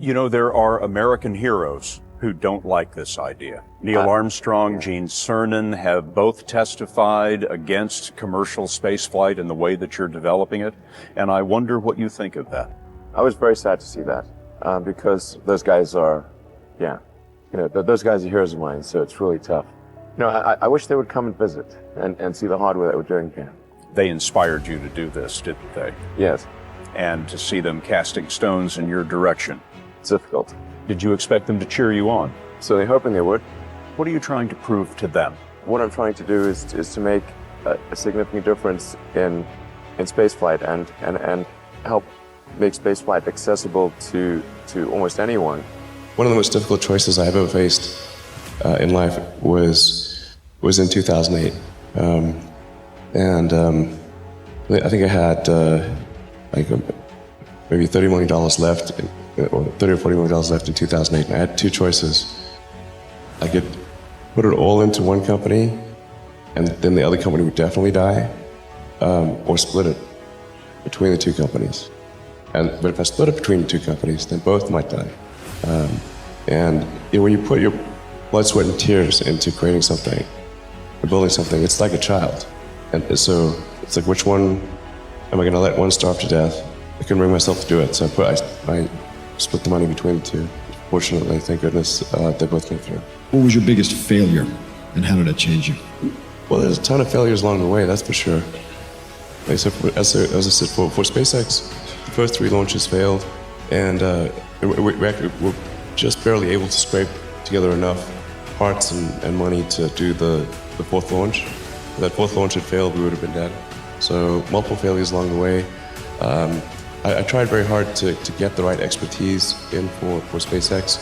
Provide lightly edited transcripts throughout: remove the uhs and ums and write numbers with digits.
You know, there are American heroes who don't like this idea. Neil Armstrong, Gene Cernan have both testified against commercial spaceflight and the way that you're developing it, and I wonder what you think of that. I was very sad to see that, because those guys are, those guys are heroes of mine, so it's really tough. I wish they would come and visit and see the hardware that we're doing here. They inspired you to do this, didn't they? Yes. And to see them casting stones in your direction. It's difficult. Did you expect them to cheer you on? So they're hoping they would. What are you trying to prove to them? What I'm trying to do is to make a significant difference in spaceflight and help make spaceflight accessible to almost anyone. One of the most difficult choices I've ever faced in life was in 2008. I think I had maybe $30 million left, or $30 or $40 million left in 2008. And I had two choices. I could put it all into one company, and then the other company would definitely die, or split it between the two companies. But if I split it between the two companies, then both might die. When you put your blood, sweat, and tears into creating something, or building something, it's like a child. And so it's like, which one am I going to let one starve to death? I couldn't bring myself to do it, so I split the money between the two. Fortunately, thank goodness, they both came through. What was your biggest failure, and how did it change you? Well, there's a ton of failures along the way, that's for sure. Like I said, as I said, for SpaceX, the first 3 launches failed, and we're just barely able to scrape together enough parts and money to do the 4th launch. If that 4th launch had failed, we would have been dead. So multiple failures along the way. I tried very hard to get the right expertise in for SpaceX.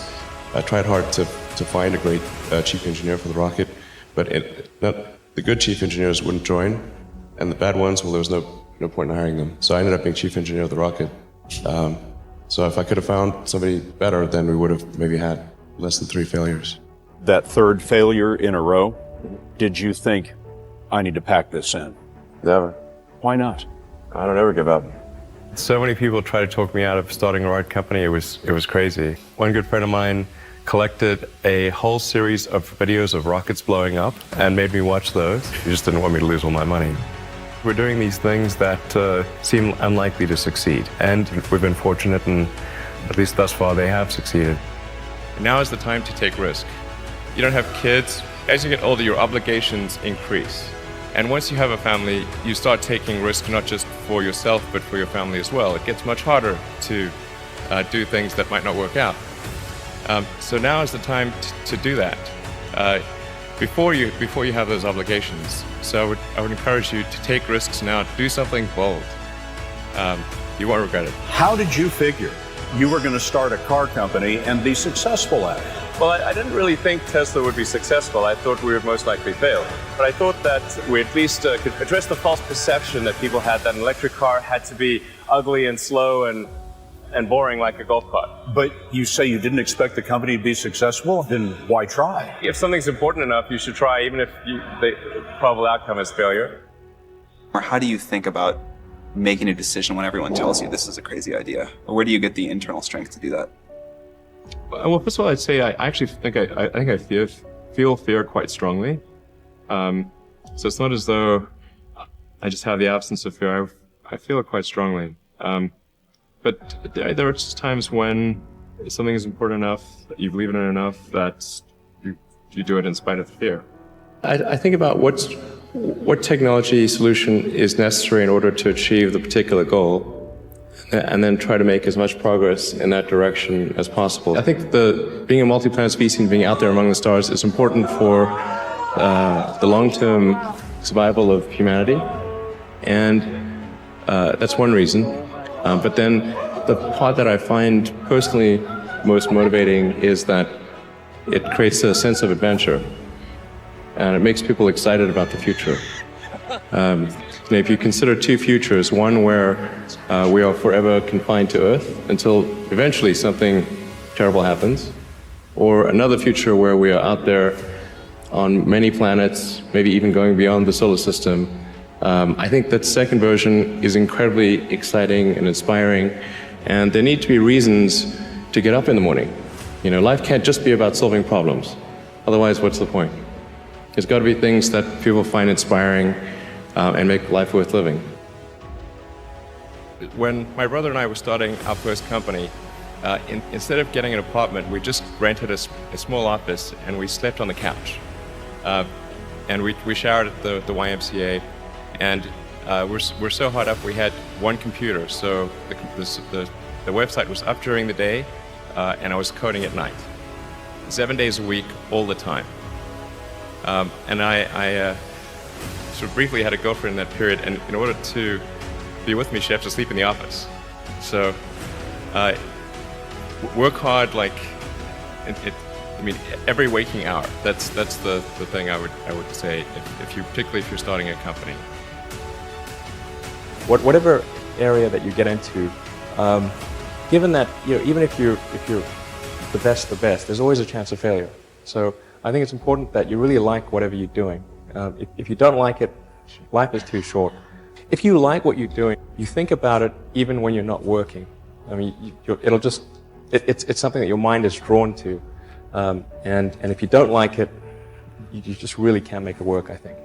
I tried hard to find a great chief engineer for the rocket, but the good chief engineers wouldn't join, and the bad ones, well, there was no point in hiring them. So I ended up being chief engineer of the rocket. So if I could have found somebody better, then we would have maybe had less than 3 failures. That 3rd failure in a row, did you think, I need to pack this in? Never. Why not? I don't ever give up. So many people tried to talk me out of starting a rocket company. It was crazy. One good friend of mine collected a whole series of videos of rockets blowing up and made me watch those. He just didn't want me to lose all my money. We're doing these things that seem unlikely to succeed, and we've been fortunate, and at least thus far they have succeeded. Now is the time to take risk. You don't have kids. As you get older, your obligations increase. And once you have a family, you start taking risks not just for yourself, but for your family as well. It gets much harder to do things that might not work out. So now is the time to do that before you have those obligations. So I would encourage you to take risks now, do something bold. You won't regret it. How did you figure you were going to start a car company and be successful at it? Well, I didn't really think Tesla would be successful. I thought we would most likely fail. But I thought that we at least could address the false perception that people had that an electric car had to be ugly and slow and boring like a golf cart. But you say you didn't expect the company to be successful, then why try? If something's important enough, you should try, even if the probable outcome is failure. Or how do you think about making a decision when everyone tells you this is a crazy idea? Or where do you get the internal strength to do that? Well, first of all, I'd say I actually think I feel fear quite strongly. So it's not as though I just have the absence of fear. I feel it quite strongly. But there are just times when something is important enough, that you believe in it enough, that you do it in spite of the fear. I think about what technology solution is necessary in order to achieve the particular goal, and then try to make as much progress in that direction as possible. I think being a multi-planet species and being out there among the stars is important for the long-term survival of humanity, and that's one reason. But then the part that I find personally most motivating is that it creates a sense of adventure, and it makes people excited about the future. If you consider 2 futures, one where we are forever confined to Earth until eventually something terrible happens, or another future where we are out there on many planets, maybe even going beyond the solar system, I think that second version is incredibly exciting and inspiring, and there need to be reasons to get up in the morning. You know, life can't just be about solving problems. Otherwise, what's the point? There's got to be things that people find inspiring and make life worth living. When my brother and I were starting our first company, instead of getting an apartment, we just rented a small office and we slept on the couch. And we showered at the YMCA, and we're so hot up we had one computer, so the website was up during the day, and I was coding at night, 7 days a week, all the time. And I sort of briefly had a girlfriend in that period, and in order to be with me, she had to sleep in the office. So work hard, like I mean, every waking hour. That's the thing I would say, particularly if you're starting a company. Whatever area that you get into, given that, you know, even if you're the best, there's always a chance of failure. So I think it's important that you really like whatever you're doing. If you don't like it, life is too short. If you like what you're doing, you think about it even when you're not working. I mean, it's something that your mind is drawn to. And if you don't like it, you just really can't make it work, I think.